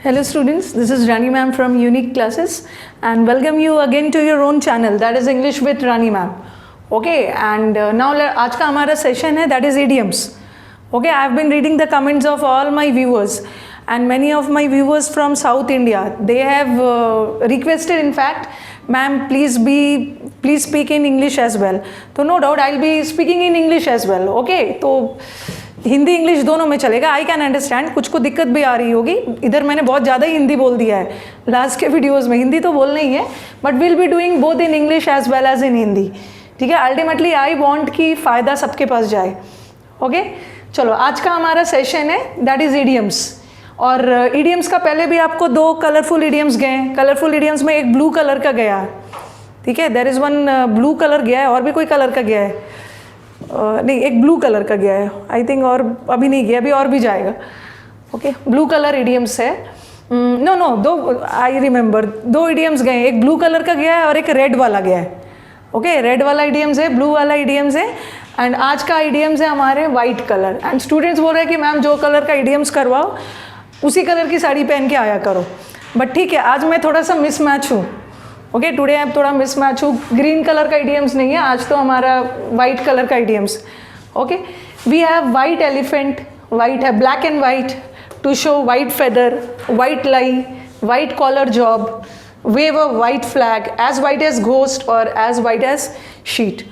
Hello students, this is Rani ma'am from Unique Classes and welcome you again to your own channel, that is English with Rani ma'am. Okay, and now आज का हमारा session है that is idioms. Okay, I have been reading the comments of all my viewers and many of my viewers from South India. They have requested in fact, ma'am please speak in English as well. So no doubt I'll be speaking in English as well. Okay, तो Hindi English दोनों में चलेगा. I can understand कुछ को दिक्कत भी आ रही होगी. इधर मैंने बहुत ज़्यादा ही हिंदी बोल दिया है लास्ट के वीडियोस में. हिंदी तो बोलना ही है but will be doing both in English as well as in Hindi. ठीक है, अल्टीमेटली आई वांट कि फ़ायदा सबके पास जाए. ओके चलो, आज का हमारा सेशन है दैट इज़ इडियम्स. और इडियम्स का पहले भी आपको दो कलरफुल इडियम्स गए. कलरफुल इडियम्स में एक ब्लू कलर का गया है. ठीक है, there is one blue colour गया है. और भी कोई कलर का गया है? नहीं, एक ब्लू कलर का गया है आई थिंक. और अभी नहीं गया, अभी और भी जाएगा. ओके, ब्लू कलर इडियम्स है. नो दो, आई रिमेंबर दो इडियम्स गए. एक ब्लू कलर का गया है और एक रेड वाला गया है. ओके, रेड वाला इडियम्स है, ब्लू वाला इडियम्स है. एंड आज का इडियम्स है हमारे वाइट कलर. एंड स्टूडेंट्स बोल रहे हैं कि मैम जो कलर का इडियम्स करवाओ उसी कलर की साड़ी पहन के आया करो. बट ठीक है, आज मैं थोड़ा सा मिसमैच हूँ. ओके, टुडे आप थोड़ा मिसमैच हूँ. ग्रीन कलर का इडियम्स नहीं है आज, तो हमारा वाइट कलर का idioms. Okay, we have white elephant. White है, black and white to show white feather, white lie, white collar job, wave a white flag, as white as ghost और as white as sheet.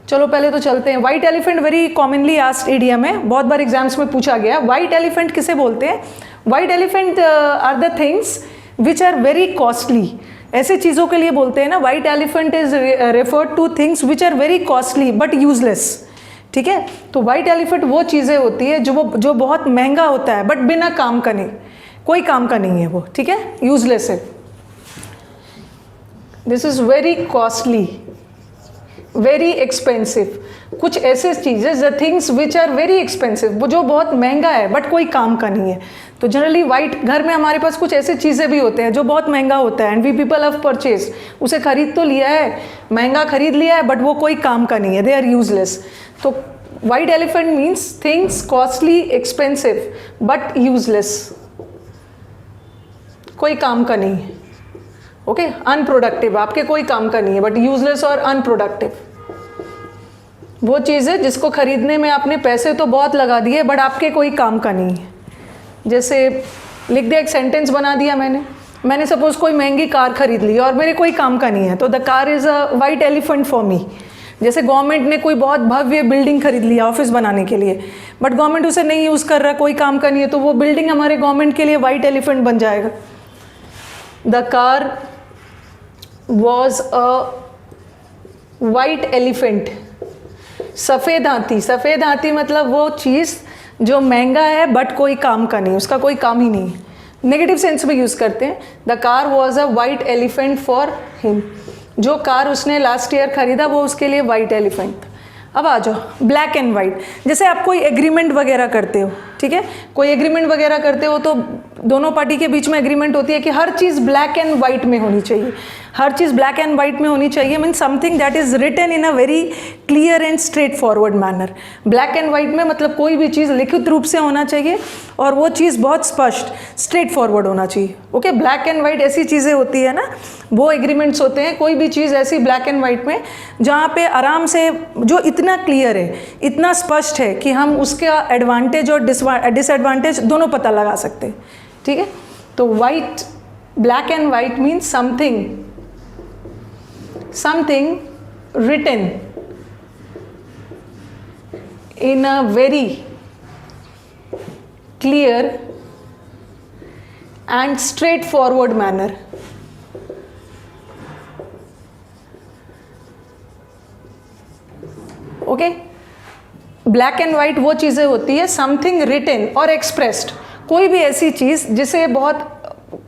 चलो पहले तो चलते हैं. White elephant very commonly asked idiom है, बहुत बार exams में पूछा गया. वाइट एलिफेंट किसे बोलते हैं? White elephant are the things which are very costly. ऐसे चीज़ों के लिए बोलते हैं ना. White elephant is referred to things which are very costly but useless. ठीक है, तो वाइट एलिफेंट वो चीज़ें होती है जो बहुत महंगा होता है बट बिना काम का नहीं, कोई काम का नहीं है वो. ठीक है, यूजलेस है. This is very costly, very expensive. कुछ ऐसे चीज़ें the things which are very expensive, वो जो बहुत महंगा है बट कोई काम का नहीं है. तो जनरली वाइट, घर में हमारे पास कुछ ऐसे चीज़ें भी होते हैं जो बहुत महंगा होता है and we people have purchase. उसे खरीद तो लिया है, महंगा खरीद लिया है बट वो कोई काम का नहीं है, दे आर यूजलेस. तो white elephant means things costly, expensive but useless, कोई काम का नहीं है. ओके, अनप्रोडक्टिव, आपके कोई काम का नहीं है बट यूजलेस और अनप्रोडक्टिव. वो चीज़ है जिसको खरीदने में आपने पैसे तो बहुत लगा दिए बट आपके कोई काम का नहीं है. जैसे लिख दिया, एक सेंटेंस बना दिया मैंने सपोज कोई महंगी कार खरीद ली और मेरे कोई काम का नहीं है, तो the car is a white elephant for me. जैसे गवर्नमेंट ने कोई बहुत भव्य बिल्डिंग खरीद लिया ऑफिस बनाने के लिए बट गवर्नमेंट उसे नहीं यूज़ कर रहा, कोई काम का नहीं है, तो वो बिल्डिंग हमारे गवर्नमेंट के लिए वाइट एलिफेंट बन जाएगा. The car was a white elephant. सफ़ेद हाथी. सफ़ेद हाथी मतलब वो चीज़ जो महंगा है बट कोई काम का नहीं, उसका कोई काम ही नहीं है. नेगेटिव सेंस में यूज़ करते हैं. The car was a white elephant for him. जो कार उसने लास्ट ईयर खरीदा वो उसके लिए वाइट एलिफेंट. अब आ जाओ ब्लैक एंड वाइट. जैसे आप कोई एग्रीमेंट वगैरह करते हो, ठीक है, कोई एग्रीमेंट वगैरह करते हो तो दोनों पार्टी के बीच में एग्रीमेंट होती है कि हर चीज़ ब्लैक एंड वाइट में होनी चाहिए. हर चीज़ ब्लैक एंड वाइट में होनी चाहिए mean something that is written in a very clear and straightforward manner. Black and white में मतलब कोई भी चीज़ लिखित रूप से होना चाहिए और वो चीज़ बहुत स्पष्ट, स्ट्रेट फॉरवर्ड होना चाहिए. ओके, ब्लैक एंड वाइट ऐसी चीज़ें होती है ना, वो एग्रीमेंट्स होते हैं. कोई भी चीज़ ऐसी ब्लैक एंड वाइट में जहाँ पे आराम से, जो इतना क्लियर है, इतना स्पष्ट है कि हम उसका एडवांटेज और डिसएडवांटेज दोनों पता लगा सकते हैं. ठीक है, तो white, black and white means something written in a very clear and straightforward manner. Okay, black and white वो चीज़ें होती है समथिंग रिटन और एक्सप्रेस्ड. कोई भी ऐसी चीज़ जिसे बहुत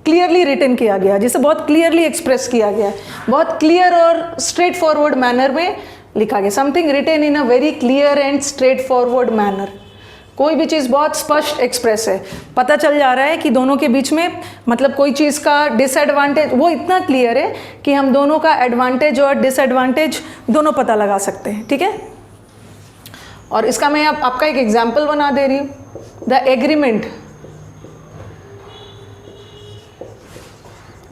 क्लियरली रिटन किया गया, जिसे बहुत क्लियरली एक्सप्रेस किया गया, बहुत क्लियर और स्ट्रेट फॉरवर्ड मैनर में लिखा गया. Something written in a very clear and straightforward manner. कोई भी चीज़ बहुत स्पष्ट एक्सप्रेस है, पता चल जा रहा है कि दोनों के बीच में, मतलब कोई चीज़ का डिसएडवांटेज वो इतना क्लियर है कि हम दोनों का एडवांटेज और डिसएडवांटेज दोनों पता लगा सकते हैं. ठीक है, और इसका मैं आपका एक एग्जाम्पल बना दे रही हूँ. The agreement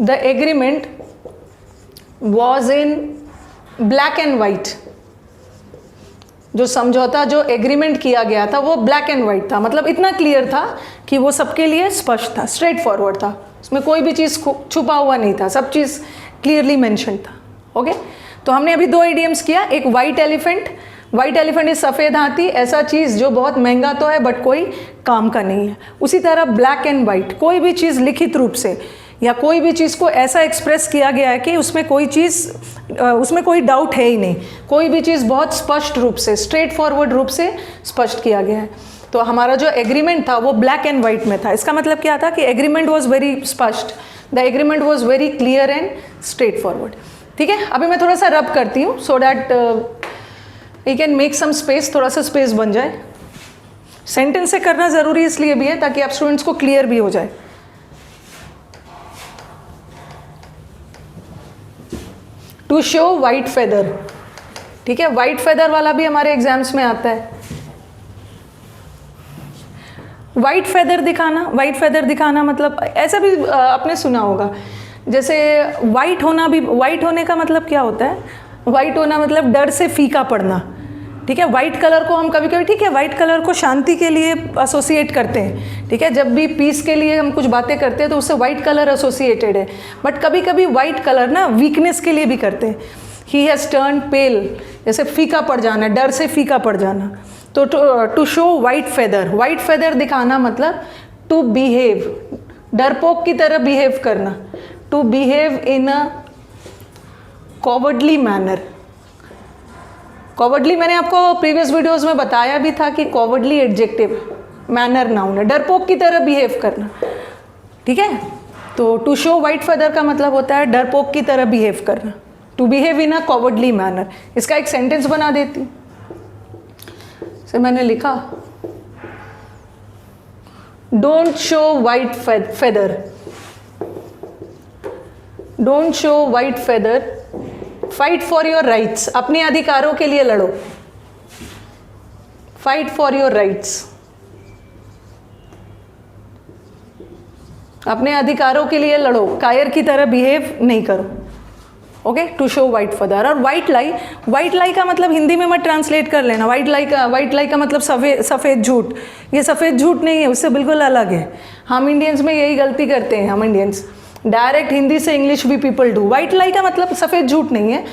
the agreement was in black and white, जो समझौता, जो एग्रीमेंट किया गया था वो ब्लैक एंड वाइट था, मतलब इतना क्लियर था कि वो सबके लिए स्पष्ट था, स्ट्रेट फॉरवर्ड था, उसमें कोई भी चीज़ छुपा हुआ नहीं था, सब चीज़ क्लियरली मेंशन था। ओके, तो हमने अभी 2 इडियम्स किया, एक white elephant, white elephant is सफ़ेद हाथी, ऐसा चीज़ जो बहुत महंगा तो है बट कोई काम का नहीं है। उसी तरह ब्लैक एंड वाइट, कोई भी चीज़ लिखित रूप से या कोई भी चीज़ को ऐसा एक्सप्रेस किया गया है कि उसमें कोई चीज़, उसमें कोई डाउट है ही नहीं, कोई भी चीज़ बहुत स्पष्ट रूप से, स्ट्रेट फॉरवर्ड रूप से स्पष्ट किया गया है। तो हमारा जो एग्रीमेंट था वो ब्लैक एंड वाइट में था। इसका मतलब क्या था कि एग्रीमेंट वॉज वेरी स्पष्ट, the agreement was very clear and straightforward. ठीक है, अभी मैं थोड़ा सा रब करती हूँ so that we can make some space, थोड़ा सा स्पेस बन जाए। सेंटेंस से करना ज़रूरी इसलिए भी है ताकि आप स्टूडेंट्स को क्लियर भी हो जाए। टू शो वाइट फेदर, ठीक है, वाइट फेदर वाला भी हमारे एग्जाम्स में आता है। वाइट फेदर दिखाना, वाइट फेदर दिखाना मतलब ऐसा भी आपने सुना होगा, जैसे वाइट होना भी, वाइट होने का मतलब क्या होता है, वाइट होना मतलब डर से फीका पड़ना। ठीक है, वाइट कलर को हम कभी कभी, ठीक है, वाइट कलर को शांति के लिए एसोसिएट करते हैं। ठीक है, जब भी पीस के लिए हम कुछ बातें करते हैं तो उससे वाइट कलर एसोसिएटेड है, बट कभी कभी वाइट कलर ना वीकनेस के लिए भी करते हैं। ही हैज़ टर्न पेल, जैसे फीका पड़ जाना, डर से फीका पड़ जाना। तो to show white feather, white feather दिखाना मतलब टू बिहेव, डरपोक की तरह बिहेव करना, to behave in a cowardly manner. Cowardly मैंने आपको प्रीवियस वीडियोस में बताया भी था कि कॉवर्डली एडजेक्टिव, मैनर नाउन है, डरपोक की तरह बिहेव करना। ठीक है, तो टू शो वाइट फेदर का मतलब होता है डरपोक की तरह बिहेव करना, to behave in a cowardly manner. इसका एक सेंटेंस बना देती हूँ। से मैंने लिखा, don't show white feather, don't show white feather, fight for your rights, अपने अधिकारों के लिए लड़ो, फाइट फॉर योर राइट्स, अपने अधिकारों के लिए लड़ो, कायर की तरह बिहेव नहीं करो। Okay, to show white feather. और वाइट लाई, वाइट लाई का मतलब हिंदी में मत ट्रांसलेट कर लेना, वाइट लाई का मतलब सफ़ेद झूठ। ये सफ़ेद झूठ नहीं है, उससे बिल्कुल अलग है। हम इंडियंस में यही गलती करते हैं, हम इंडियंस डायरेक्ट हिंदी से English we people do. White lie का मतलब सफ़ेद झूठ नहीं है,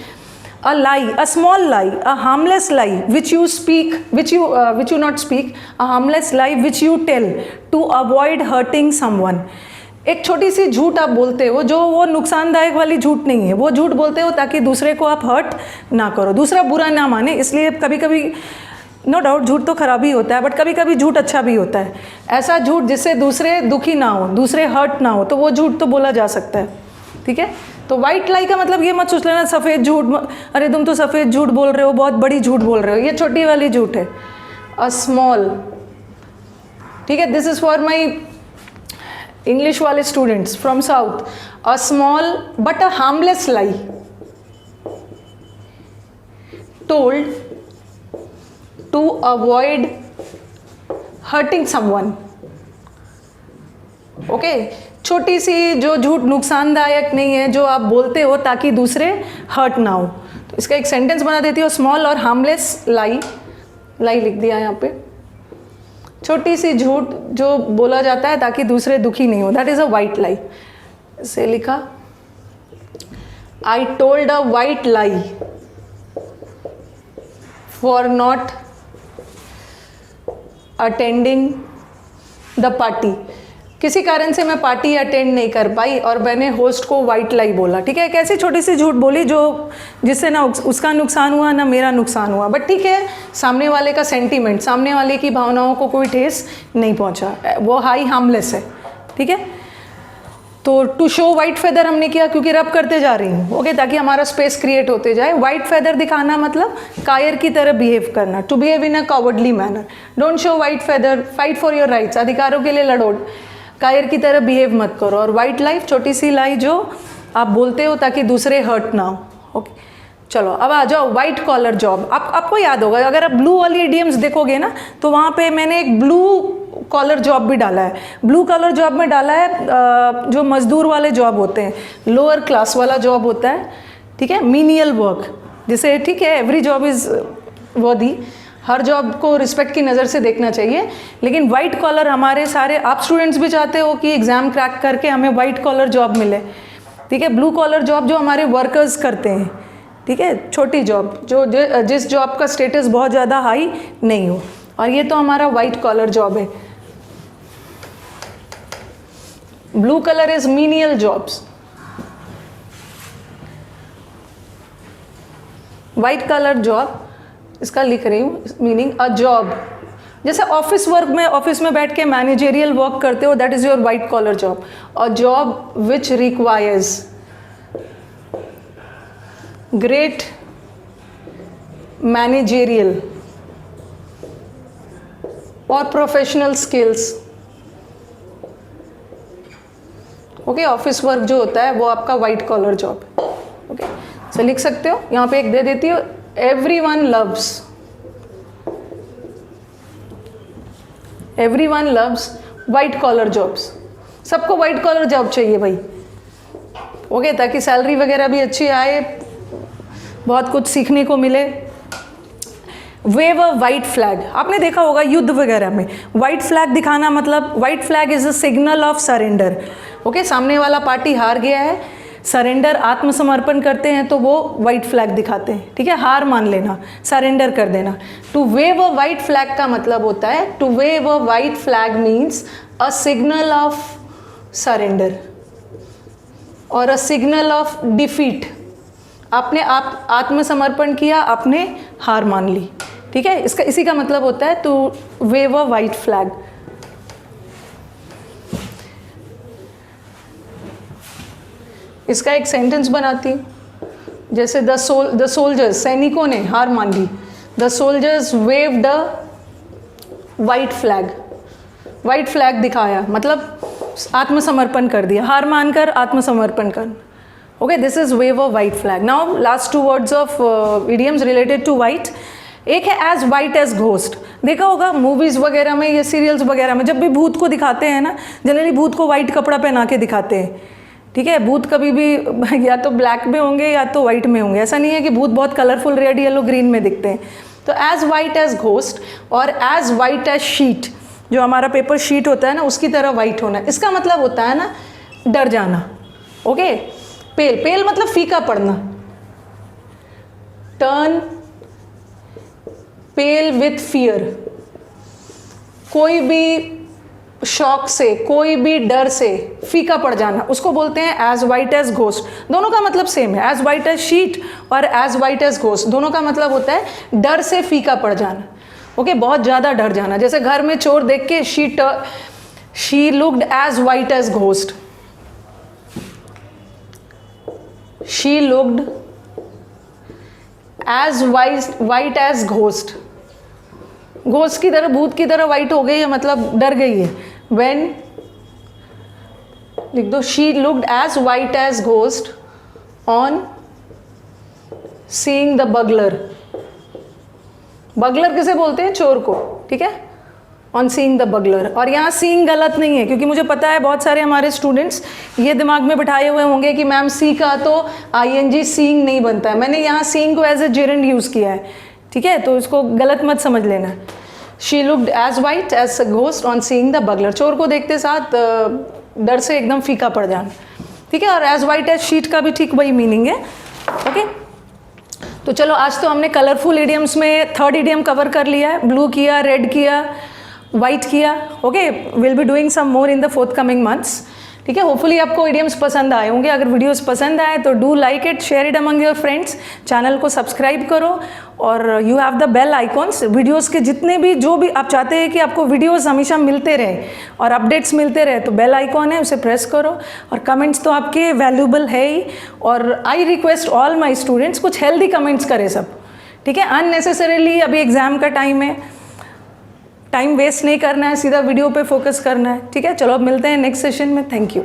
a lie, a small lie, a harmless lie which you speak, which you not speak, a harmless lie which you tell to avoid hurting someone. एक छोटी सी झूठ आप बोलते हो जो वो नुकसानदायक वाली झूठ नहीं है, वो झूठ बोलते हो ताकि दूसरे को आप हर्ट ना करो, दूसरा बुरा ना माने। इसलिए कभी कभी नो डाउट झूठ तो खराब ही होता है, बट कभी कभी झूठ अच्छा भी होता है। ऐसा झूठ जिससे दूसरे दुखी ना हो, दूसरे हर्ट ना हो, तो वो झूठ तो बोला जा सकता है। ठीक है, तो वाइट लाई का मतलब ये मत सोच लेना सफ़ेद झूठ, अरे तुम तो सफ़ेद झूठ बोल रहे हो, बहुत बड़ी झूठ बोल रहे हो, ये छोटी वाली झूठ है। अ स्मॉल, ठीक है, this is for my English वाले students from south. A small but a harmless lie told to avoid hurting someone. Okay, छोटी सी जो झूठ नुकसानदायक नहीं है, जो आप बोलते हो ताकि दूसरे हर्ट ना हो। तो इसका एक सेंटेंस बना देती हो, स्मॉल और हार्मलेस लाई, लाई लिख दिया यहाँ पे, छोटी सी झूठ जो बोला जाता है ताकि दूसरे दुखी नहीं हो, दैट इज़ अ वाइट लाई। से लिखा, I told a white lie for not attending the party. किसी कारण से मैं पार्टी अटेंड नहीं कर पाई और मैंने होस्ट को वाइट लाई बोला। ठीक है, एक ऐसी छोटी सी झूठ बोली जो जिससे ना उसका नुकसान हुआ ना मेरा नुकसान हुआ, बट ठीक है, सामने वाले का सेंटीमेंट, सामने वाले की भावनाओं को कोई ठेस नहीं पहुंचा, वो हाई हार्मलेस है। ठीक है, तो टू शो वाइट फेदर हमने किया क्योंकि रब करते जा रही हूँ। ओके, ताकि हमारा स्पेस क्रिएट होते जाए। वाइट फेदर दिखाना मतलब कायर की तरह बिहेव करना, to behave in a cowardly manner. Don't show white feather, fight for your rights, अधिकारों के लिए लड़ो, कायर की तरह बिहेव मत करो। और वाइट लाइफ, छोटी सी लाई जो आप बोलते हो ताकि दूसरे हर्ट ना हो। ओके, चलो अब आ जाओ वाइट कॉलर जॉब। आपको याद होगा, अगर आप ब्लू वाली इडियम्स देखोगे ना तो वहाँ पे मैंने एक ब्लू कॉलर जॉब भी डाला है। ब्लू कॉलर जॉब में डाला है जो मजदूर वाले जॉब होते हैं, लोअर क्लास वाला जॉब होता है, ठीक है, मीनियल वर्क, जिसे ठीक है एवरी जॉब इज़ वर्दी, हर जॉब को रिस्पेक्ट की नज़र से देखना चाहिए। लेकिन वाइट कॉलर हमारे सारे आप स्टूडेंट्स भी चाहते हो कि एग्ज़ाम क्रैक करके हमें वाइट कॉलर जॉब मिले, ठीक है। ब्लू कॉलर जॉब जो हमारे वर्कर्स करते हैं, ठीक है, छोटी जॉब जो जिस जॉब का स्टेटस बहुत ज़्यादा हाई नहीं हो, और ये तो हमारा वाइट कॉलर जॉब है। Blue colour is menial jobs, white colour job, इसका लिख रही हूँ मीनिंग, अ जॉब, जैसे ऑफिस वर्क में, ऑफिस में बैठ के मैनेजेरियल वर्क करते हो, that is your white collar job. A job which requires great managerial और professional skills. Okay, office work जो होता है वो आपका वाइट कॉलर जॉब है। ओके, सो लिख सकते हो, यहाँ पे एक दे देती हो, everyone loves white collar jobs। सबको white collar जॉब चाहिए भाई, ओके, ताकि सैलरी वगैरह भी अच्छी आए, बहुत कुछ सीखने को मिले। वेव अ वाइट फ्लैग, आपने देखा होगा युद्ध वगैरह में वाइट फ्लैग दिखाना, मतलब white flag is a signal of surrender. Okay, सामने वाला पार्टी हार गया है, सरेंडर, आत्मसमर्पण करते हैं तो वो वाइट फ्लैग दिखाते हैं, ठीक है, हार मान लेना, सरेंडर कर देना। To wave a white flag का मतलब होता है, to wave a white flag means a signal of surrender और अ सिग्नल ऑफ डिफीट। आपने आप आत्मसमर्पण किया, आपने हार मान ली, ठीक है, इसका इसी का मतलब होता है to wave a white flag. इसका एक सेंटेंस बनाती हूँ, जैसे द सोल्जर्स, सैनिकों ने हार मान ली, the soldiers waved the white flag, white flag दिखाया, मतलब आत्मसमर्पण कर दिया, हार मानकर आत्मसमर्पण कर। Okay, this is wave a white flag. Now last 2 words of idioms related to white. एक है एज वाइट एज घोस्ट, देखा होगा मूवीज़ वगैरह में या सीरियल्स वगैरह में, जब भी भूत को दिखाते हैं ना, जनरली भूत को वाइट कपड़ा पहना के दिखाते हैं, ठीक है। भूत कभी भी या तो ब्लैक में होंगे या तो वाइट में होंगे, ऐसा नहीं है कि भूत बहुत कलरफुल रेड येलो ग्रीन में दिखते हैं। तो एज वाइट एज घोस्ट और एज वाइट एज शीट, जो हमारा पेपर शीट होता है ना, उसकी तरह वाइट होना, इसका मतलब होता है ना डर जाना। ओके, पेल, पेल मतलब फीका पड़ना, टर्न पेल विथ फियर, कोई भी शॉक से, कोई भी डर से फीका पड़ जाना, उसको बोलते हैं एज वाइट एज घोस्ट। दोनों का मतलब सेम है, एज वाइट एज शीट और एज वाइट एज घोस्ट, दोनों का मतलब होता है डर से फीका पड़ जाना। ओके, बहुत ज़्यादा डर जाना, जैसे घर में चोर देख के she looked as white as ghost, she looked as white as ghost, ghost की तरह, भूत की तरह वाइट हो गई है, मतलब डर गई है। When लिख दो, she looked as white as ghost on seeing the burglar। Bugler किसे बोलते हैं? चोर को, ठीक है, ऑन सीइंग द बगलर। और यहाँ सीइंग गलत नहीं है, क्योंकि मुझे पता है बहुत सारे हमारे स्टूडेंट्स ये दिमाग में बिठाए हुए होंगे कि मैम सी का तो ING सीइंग नहीं बनता है। मैंने यहाँ सीइंग को एज ए जेरेंड यूज़ किया है, ठीक है, तो इसको गलत मत समझ लेना। She looked as white as a ghost on seeing the burglar, चोर को देखते साथ डर से एकदम फीका पड़ जाना, ठीक है। और एज वाइट एज शीट का भी ठीक वही मीनिंग है। ओके, तो चलो आज तो हमने कलरफुल इडियम्स में 3rd इडियम कवर कर लिया है, ब्लू किया, रेड किया, वाइट किया। Okay, will be doing some more in the forthcoming months, ठीक है। होपफुली आपको इडियम्स पसंद आए होंगे। अगर वीडियोस पसंद आए तो do like it, share it among your friends, channel को सब्सक्राइब करो और you have the bell icons. Videos के जितने भी जो भी आप चाहते हैं कि आपको वीडियोस हमेशा मिलते रहे और अपडेट्स मिलते रहे, तो बेल आइकॉन है, उसे प्रेस करो। और कमेंट्स तो आपके वैल्यूबल है ही, और I request all my students कुछ हेल्दी कमेंट्स करें सब, ठीक है। अननेसेसरीली अभी एग्ज़ाम का टाइम है, टाइम वेस्ट नहीं करना है, सीधा वीडियो पे फोकस करना है, ठीक है। चलो अब मिलते हैं नेक्स्ट सेशन में। Thank you.